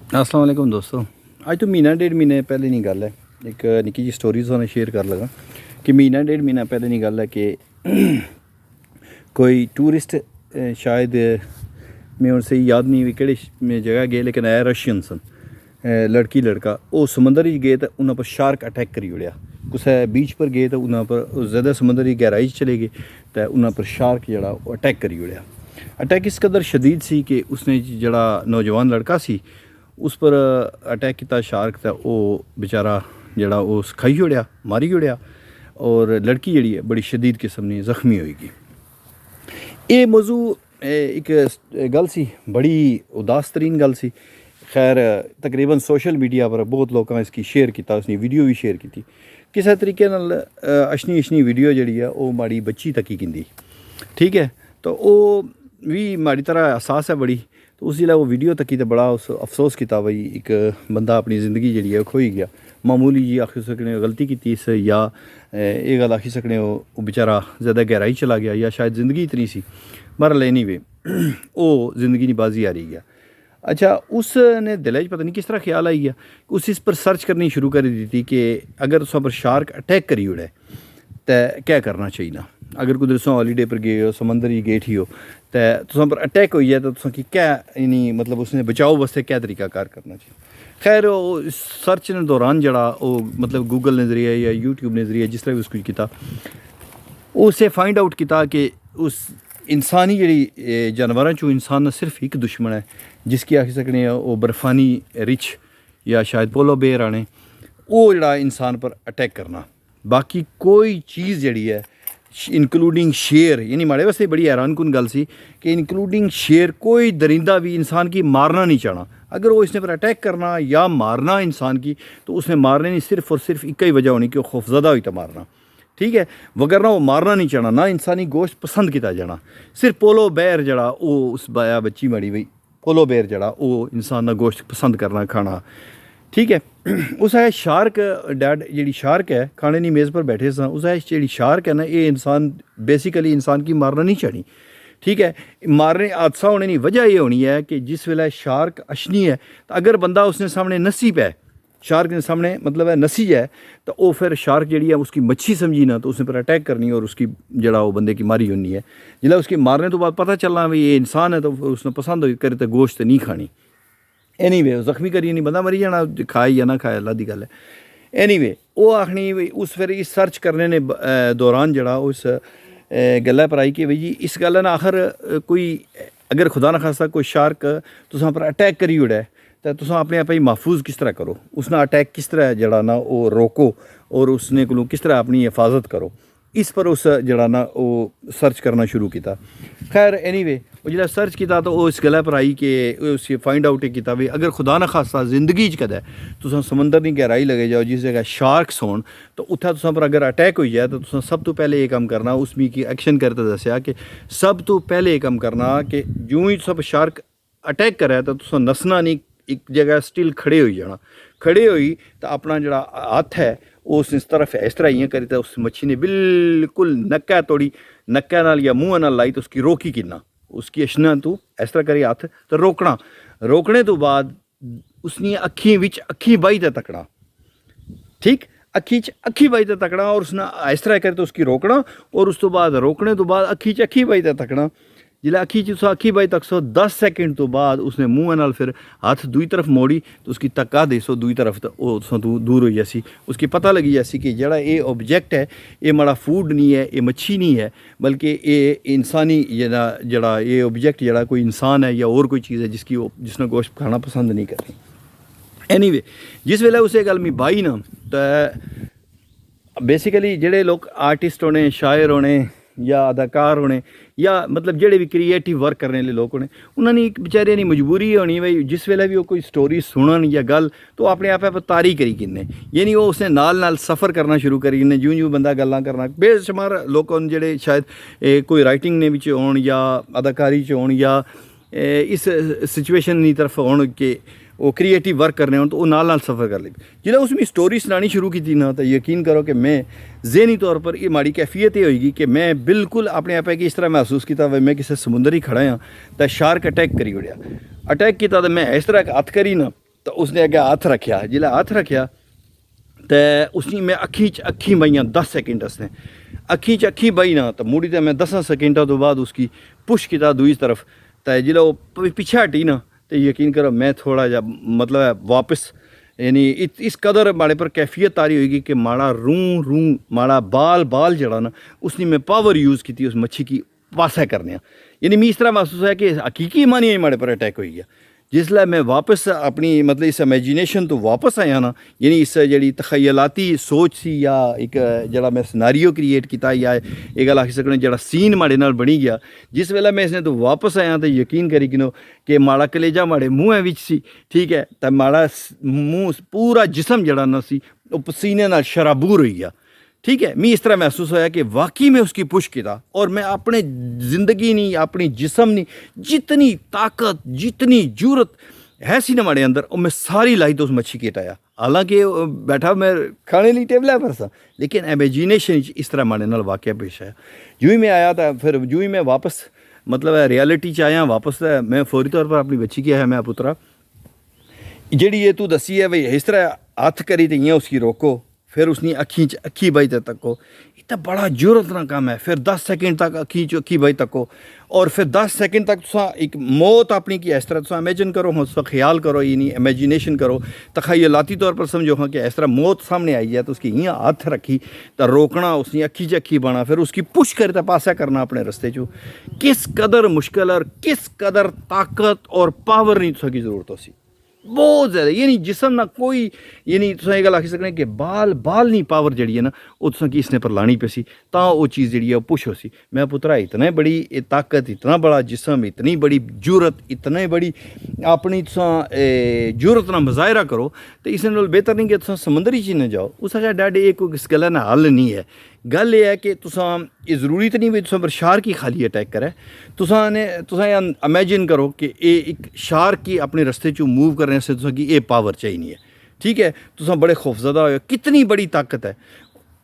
अस्सलाम वालेकुम दोस्तों। अज तो महीना डेढ़ महीने पहले नहीं गल है, एक निक्की जी स्टोरी तुसें शेयर कर लगा कि महीना डेढ़ महीना पहले नहीं गल है कि कोई टूरिस्ट शायद मैं उनसे याद नहीं कि जगह गए, लेकिन है रशियन सन लड़की लड़का, वो समंदर गए तो उन्होंने पर शार्क अटैक करी ओड़िया। कुसै बीच पर गए तो उन्होंने पर ज़्यादा समंदर की गहराई चले गए तो उन्होंने पर शार्क जड़ा अटैक करी ओड़िया। अटैक इस कदर शदीद सी कि उसने जड़ा नौजवान लड़का सी उस पर अटैक किया शार्क, तो वो बेचारा जड़ा वो खाई ओड़िया, मारी ओड़िया, और लड़की जड़ी है बड़ी शदीद किस्म की जख्मी होएगी। ये मौजू एक गल सी, बड़ी उदास तरीन गल सी। खैर तकरीबन सोशल मीडिया पर बहुत लोगों इसकी शेयर किया, उसने वीडियो भी शेयर की। किसी तरीके नाल अशनी अशनी वीडियो जड़ी है वो माड़ी बच्ची तक ही किंदी, ठीक है। तो वो भी माड़ी तरह एहसास है बड़ी, तो उस जिला वो वीडियो तकी तो बड़ा उस अफसोस किया भाई एक बंदा अपनी ज़िंदगी जी है खोई गया। मामूली जी आखी सकने गलती की इस, या ये गल आखी सकने वो बेचारा ज़्यादा गहराई चला गया, या शायद ज़िंदगी इतनी सी मर लेनी वे वो ज़िंदगी की बाजी आ रही गया। अच्छा, उसने दिल च पता नहीं किस तरह ख्याल आई गया, उस इस पर सर्च करनी शुरू कर दी थी कि अगर तुस पर शार्क अटैक करी ओड़े तो क्या करना चाहिए ना। अगर कुछ तुस हॉलीडे पर गए हो, समंदर ही गेठ ही हो, तो तुस पर अटैक हो जाए तो तुस क्या यानी मतलब उसने बचाओ वास्ते क्या तरीकाकार करना चाहिए। खैर वो सर्च ने दौरान जड़ा वो मतलब गूगल ने जरिए या यूट्यूब ने जरिए जिस तरह भी उसको किया, उसे फाइंड आउट किया कि उस इंसानी जी जानवरों चो इंसान सिर्फ एक दुश्मन है, जिसकी आखी सकने वो बर्फानी रिच या शायद पोलो बेर आने वो जड़ा इंसान पर अटैक करना। बाकी कोई चीज़ जड़ी है इंक्लूडिंग शेर, यानी माड़े वास्ते बड़ी हैरान कुन गल सी कि इंक्लूडिंग शेर कोई दरिंदा भी इंसान की मारना नहीं चाहना। अगर वो इसने पर अटैक करना या मारना इंसान की, तो उसने मारने नहीं सिर्फ और सिर्फ एक ही वजह होनी कि वो खौफजदा हुई तो मारना, ठीक है। वगरना वो मारना नहीं चाहना, ना इंसानी गोश्त पसंद किया जाना। सिर्फ पोलो बैर जड़ा वो उस बाया बच्ची माड़ी बई पोलो बैर जड़ा वो इंसान का गोश्त पसंद करना खाना, ठीक है। उस है शार्क डैड जी शार्क है खाने नहीं मेज़ पर बैठे सन, उस है जी शार्क है ना ये इंसान बेसिकली इंसान की मारना नहीं चाहनी, ठीक है। मारने हादसा होने की वजह ये होनी है कि जिस वेले शार्क अशनी है तो अगर बंदा उसने सामने नसी पै, शार्क के सामने मतलब है नसी जाए, तो वो फिर शार्क जी है उसकी मच्छी समझी ना, तो उसने पर अटैक करनी और उसकी जड़ा वो बंदे की मारी होनी है। जिला उसकी मारने तो बाद पता चलना भी ये इंसान है तो उसने पसंद करे तो गोश्त नहीं खानी। एनी वे जख्मी करिए नहीं बंदा मरी जाना, खाए या ना खाए अल्लाह दी गल है। एनी वे वो आखनी उस फिर इस सर्च करने ने दौरान जड़ा उस गल्ला पर आई कि भाई जी इस गल्ला ना आखिर कोई अगर खुदा ना खासा कोई शार्क तुसां पर अटैक करी ओड़े तो तुसां अपने आप ही महफूज किस तरह करो, उसना अटैक किस तरह जड़ा ना वो रोको और उसने को किस तरह अपनी हिफाजत करो, इस पर उस जड़ा ना वो सर्च करना शुरू किया। खैर एनी वे वो जो सर्च किया तो वो इस गल्ला पर आई कि उस फाइंड आउट किया भी अगर खुदा ना खासा जिंदगी च कदें तुम समंदर की गहराई लगे जाओ जिस जगह शार्क्स होन, तो उत्थे तुम पर अगर अटैक हो जाए तो तुम सब तो पहले ये काम करना, उसमें की एक्शन करते दसिया कि सब तो पहले ये काम करना कि जो ही सब शार्क अटैक करे तो तुम नसना नहीं, एक जगह स्टिल खड़े हो जाना। खड़े हुई तो अपना जड़ा हथ है उस इस तरफ इस तरह इं करी तो उस मच्छी ने बिल्कुल नक्का तोड़ी, नक्का नाल या मुँह नाल लाई तो उसकी रोकी किन्ना, उसकी अशना तू इस तरह करी हथ तो रोकना, रोकने तो बाद उसनी अखी विच अखी बाई ते तकना, ठीक अखी च अखी बाई ते तकना और उसने इस तरह करे तो उसकी रोकना और उस तो बाद रोकने तो बाद अखी च अखी बाई ते तकना। जिला अखी च अखी बाई तक सो 10 सेकंड तो बाद उसने मुँह नाल फिर हाथ दूई तरफ मोड़ी तो उसकी तक्का दे सो दूई तरफ तो वो दूर हो जैसी, उसकी पता लगी जैसी कि जड़ा ये ऑब्जेक्ट है ये माड़ा फूड नहीं है, ये मच्छी नहीं है, बल्कि ये इंसानी जड़ा ये ऑब्जेक्ट जड़ा कोई इंसान है या और कोई चीज़ है जिसकी वो जिसने गोश्त खाना पसंद नहीं करनी। एनी वे जिस वेले उसे गल मी बाई ना तो बेसिकली जेड़े लोग आर्टिस्ट होने, शायर होने या अदाकार होने या मतलब जेड़े भी क्रिएटिव वर्क करने वाले लोग होने, उन्होंने एक बेचारे की मजबूरी होनी भाई जिस वेले भी वो कोई स्टोरी सुनन या गल तो अपने आप पर तारी करी किन्ने, यानी वो उसने नाल सफ़र करना शुरू करी किन्ने, जूं जूं बंदा गल्लां करना। बेशुमार लोग होन जेड़े शायद कोई राइटिंग ने बिच होन या अदाकारी च होन या इस सिचुएशन की तरफ होन कि वो क्रिएटिव वर्क करने हो तो वो नाल सफ़र कर ले। जिला उसमें स्टोरी सुनानी शुरू की थी ना तो यकीन करो कि मैं ज़हनी तौर पर ये माड़ी कैफियत ये होगी कि मैं बिल्कुल अपने आप कि इस तरह महसूस किया मैं किसी समुंदर ही खड़ा हाँ तो शार्क अटैक करी ओड़िया। अटैक किया तो मैं इस तरह हथ करी ना तो उसने अगे हथ रखा, जिसलै हथ रखा तो उसने मैं अक्खी च अक्खी बइयां 10 सेकंड उसने अक्खी च अक्खी बई ना, तो मुड़ी तो मैं 10 सेकंडों तो बाद उसकी पुश किया दूसरी तरफ, तो जिसलै वो पिछे हटी ना, तो यकीन करो मैं थोड़ा जा मतलब वापस यानी इस कदर माड़े पर कैफियत तारी होगी कि माड़ा रूं रूं माड़ा बाल बाल जड़ा ना उसने मैं पावर यूज़ की उस मच्छी की पासा करने, यानी मैं इस तरह महसूस है कि हकीकी मानी माड़े पर अटैक हो गया। जिसलै मैं वापस अपनी मतलब इस इमेजिनेशन तो वापस आया ना, यानी इस जी तखयलाती सोच सी या एक जरा मैं सिनारियो क्रिएट किया या एक गल आखी सकने जरा सीन माड़े नाल बनी गया, जिस वेला मैं इसने तो वापस आया तो यकीन करी किनो कि माड़ा कलेजा माड़े मूँह विच सी, ठीक है, तो माड़ा मूँह पूरा जिसम जड़ा ना सी वो पसीने नाल शराबूर हो गया, ठीक है। मैं इस तरह महसूस होया कि वाकई में उसकी पुश किया और मैं अपने ज़िंदगी नहीं अपनी जिसम नहीं जितनी ताकत जितनी जरूरत है सी ना हमारे अंदर और मैं सारी लाई तो उस मच्छी की हटाया। हालांकि बैठा मैं खाने लिए टेबल पर सा, लेकिन इमेजिनेशन इस तरह हमारे नाल वाक़या पेश आया। जूँ ही मैं आया था फिर जूँ ही मैं वापस मतलब रियलिटी च आया वापस, मैं फौरी तौर पर अपनी बच्ची किया है मैं पुत्रा जी ये तू दसी है भाई इस तरह हथ करी तो इं उसकी रोको, फिर उसने अखी च अखी बाई तको, इतना बड़ा जरूरत ना काम है। फिर 10 सेकंड तक अखी च अखी बाई तको और फिर 10 सेकंड तक तुसा एक मौत अपनी की इस तरह तुसा इमेजिन करो, हाँ उसका ख्याल करो, ये नहीं इमेजिनेशन करो, तखयलाती तौर पर समझो हाँ कि इस तरह मौत सामने आई है तो उसकी इं हथ रखी तो रोकना, उसने अखी च अखी बाना, फिर उसकी पुश करे तो पासा करना अपने रस्ते चो। किस कदर मुश्किल और किस कदर ताकत और पावर नहीं तुसा की जरूरत हो सी, बहुत ज़्यादा, ये नहीं जिसम ना कोई ये नहीं तुम गल आखी सकने कि बाल बाल नहीं पावर जी है ना वो तुम कि इसने पर लानी पे सी तो वो चीज़ जी है पुश हो सी। मैं पुत्रा इतना बड़ी ताकत इतना बड़ा जिसम इतनी बड़ी जरूरत इतनी बड़ी अपनी जरूरत ना मुजाहरा करो तो इस बेहतर नहीं कि तुम समुंदरी च न जाओ। उस डैड ये कोई इस गल्ला हल नहीं है। गल यह है कि तुसां ये ज़रूरी तो नहीं भी तुसां पर शार्क ही खाली अटैक करे, तुसां इमेजिन करो कि ये एक शार्क की अपने रस्ते चो मूव करने से तुसां की ये पावर चाहिए नहीं है, ठीक है। तुसां बड़े खौफजदा हो, कितनी बड़ी ताकत है।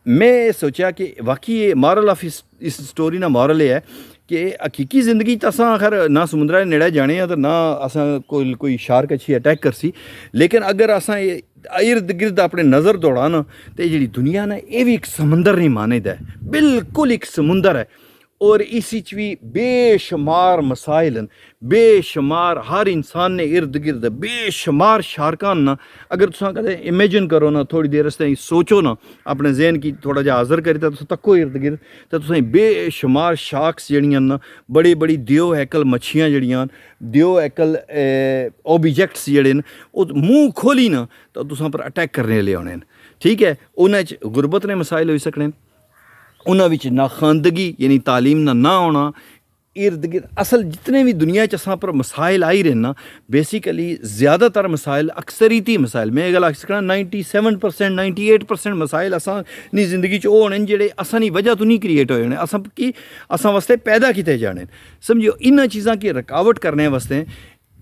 मैं सोचा कि वाकई ये मॉरल ऑफ इस स्टोरी ना मॉरल ये है कि हकीकी ज़िंदगी असां खैर ना समुद्रा के नेड़े जाने तो ना असां कोई शार्क अच्छी अटैक कर सी, लेकिन अगर असां ये इर्द गिर्द अपने नज़र दौड़ा ना तो जी दुनिया ना ये भी एक समंदर नहीं मानेदा है, बिल्कुल एक समुंदर है और इस भी बेशुमार मसाइल न, बेशुमार हर इंसान ने इर्द गिर्द बेशुमार शारकान ना। अगर तुम कदे इमेजिन करो ना थोड़ी देर आस्ते सोचो ना अपने जहन की थोड़ा जहा हाज़र करी तो तक्को इर्द गिर्द तो तुम बेशुमार शार्क्स जड़ियां ना बड़ी बड़ी दियो हैकल मच्छियाँ जड़ियां दियो हैकल ऑब्जेक्ट्स जड़े न मूँह खोली ना तो तुसां पर अटैक करने ले आने, ठीक है। उन्हें गुरबत ने मसाइल हो सकने, उन्होंने नाखानदगी यानी तालीम ना होना, इर्द गिर्द असल जितने भी दुनिया असां पर मसाइल आई रहे ना बेसिकली ज़्यादातर मसाइल अक्सरीती मसाइल मैं गल आखी सकना 97% 98% मसाइल असां जिंदगी च होने जेह्ड़े असां वजह तो नहीं क्रिएट होए होने, असां की असां वास्ते पैदा किए जाने। समझो इन्हां चीज़ां की रुकावट करने वास्ते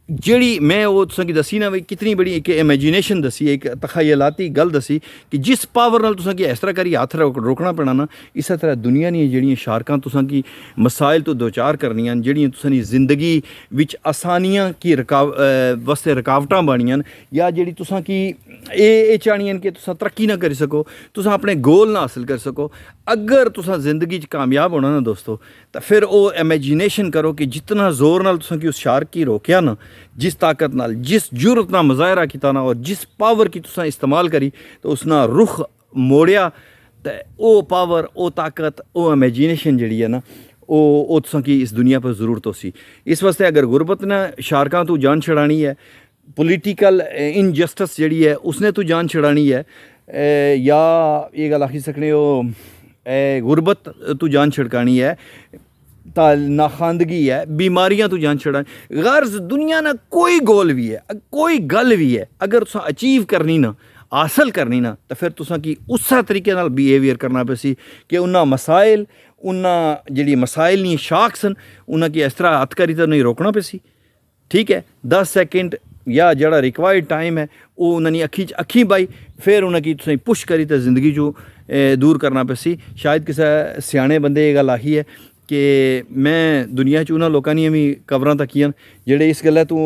जी मैं वो तुसेंगी दसी ना भाई कितनी बड़ी एक इमेजिनेशन दसी, एक तखयलाती गल दसी कि जिस पावर नाल तुसेंगी इस तरह करिए हथ रोकना पैना ना, इस तरह दुनिया नहीं जड़ियाँ शारकां तुसेंगी मसाइल तो दो चार करनियां जड़ियाँ तुसेंगी जिंदगी विच आसानियां की वास्ते रुकावटां बनियां या जी तुसेंगी ये चाहनियां कि तुस तरक्की ना करी सको, तुस अपने गोल ना हासिल कर सको। अगर तुस जिंदगी च कामयाब होना ना दोस्तों तो फिर वो इमेजिनेशन करो कि जितना जोर नाल तुसेंगी उस शार्क की रोकया ना, जिस ताकत नाल जिस जरूरत ना मुजाहरा किया ना और जिस पावर की तुसां इस्तेमाल करी तो उसना रुख मोड़िया तो वो पावर वो ताकत वो इमेजिनेशन जी है ना वो तुसां की इस दुनिया पर ज़रूरत हो सी। इस वास्ते अगर गुरबत ने शारकां तो जान छड़ानी है, पोलिटिकल इनजस्टिस जी है उसने तो जान छड़ानी है, या ये गल आखी सकने हो गुरबत तो जान छिड़कानी है, नाखानदगी है, बीमारियां तो जान छड़ा गर्ज दुनिया ना कोई गोल भी है कोई गल भी है अगर तुस अचीव करनी ना हासिल करनी ना तो फिर तुसां की उस तरीके नाल बिहेवियर करना पे सी कि उन्ना मसाइल उन्ना जी मसाइल नहीं शार्क सन उन्हें इस तरह हथ करी तो नहीं रोकना पे सी, ठीक है। 10 सेकंड या जड़ा रिक्वायर्ड टाइम है वो उन्होंने अखी च अखी बाई फिर उन्हें तुसें पुश करी तो जिंदगी चो दूर करना पे सी। शायद किसी सियाने बंदे ये गल आखी है कि मैं दुनिया च उन्होंने लोगों दी भी कवरां तकियां जेह्ड़े इस गल्ला तू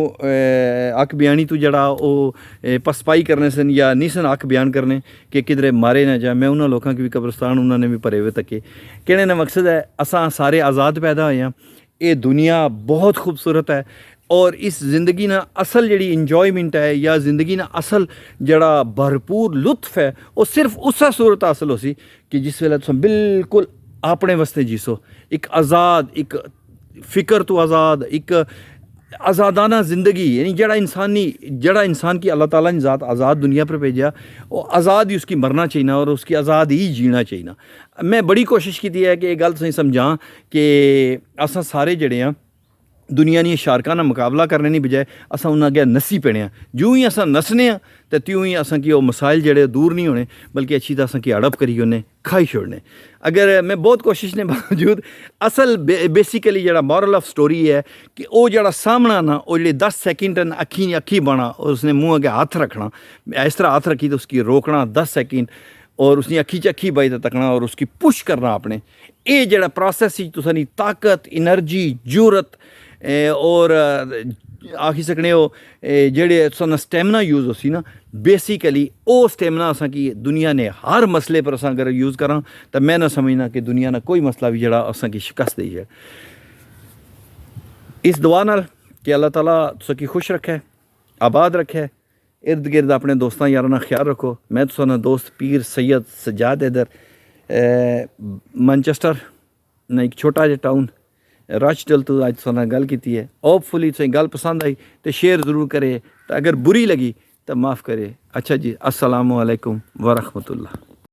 अक्क बयानी तू जड़ा ओह् पसपाई करने सन या नहीं सन अक्क बयान करने कि किधरे मारे ना जाए। मैं उन्होंने लोगों की भी कब्रस्तान उन्होंने भी भरे हुए तके। कहने का मकसद है असां सारे आज़ाद पैदा होए हैं। ये दुनिया बहुत खूबसूरत है और इस ज़िंदगी ना असल जड़ी इंजॉयमेंट है या ज़िंदगी ना असल जड़ा भरपूर लुत्फ है वो सिर्फ उस सूरत हासिल हो सी कि जिस वेले तुम बिल्कुल अपने वास्ते जीसो, एक आज़ाद, एक फ़िक्र तो आज़ाद, एक आज़ादाना ज़िंदगी, यानी जड़ा इंसान की अल्लाह ताला ने ज़ात आज़ाद दुनिया पर भेजा वो आज़ाद ही उसकी मरना चाहिए और उसकी आज़ाद ही जीना चाहिए। मैं बड़ी कोशिश की है कि ये गल तुसीं समझां कि असां सारे जड़े हैं दुनिया दी शारकां नाल मुकाबला करने दी बजाय असां उन्हां अग्गें नस्सी पैने जूं ही असां नस्सने तो त्यों ही असां की ओह् मसाइल जड़े दूर नहीं होने बल्कि अच्छी तरह असां की हड़प करी ओड़ने, खाई छोड़ने। अगर मैं बहुत कोशिश ने बावजूद असल बेसिकली जड़ा मॉरल ऑफ स्टोरी है कि वो जड़ा सामना ना वो जे 10 सेकंड न अखी बना और उसने मुँह अगे हाथ रखना, इस तरह हाथ रखी तो उसकी रोकना 10 सेकंड और उसकी अखी च अखी बाई तकना और उसकी पुश करना अपने, ये जड़ा प्रोसैस तुसां ताकत, एनर्जी, जरूरत और आखी सकने हो जेड़े साना स्टैमिना यूज़ होसी ना बेसिकली वो स्टैमिना असां की दुनिया ने हर मसले पर असां अगर यूज़ करां तो मैं ना समझना कि दुनिया ना कोई मसला भी जड़ा असां की शिकस्त दी है। इस दुआ नाल कि अल्लाह ताला तुसां की खुश रखे, आबाद रखे, इर्द गिर्द अपने दोस्तों यारां दा ख्याल रखो। मैं तुसां दोस्त पीर सैयद सज्जाद इधर मैनचेस्टर ना एक छोटा जिहा टाउन राचडल तो अज तुसां गल की है। होपफुली तुसें गल पसंद आई तो शेयर ज़रूर करे, तो अगर बुरी लगी तो माफ़ करे। अच्छा जी, अस्सलामु अलैकुम व रहमतुल्लाह।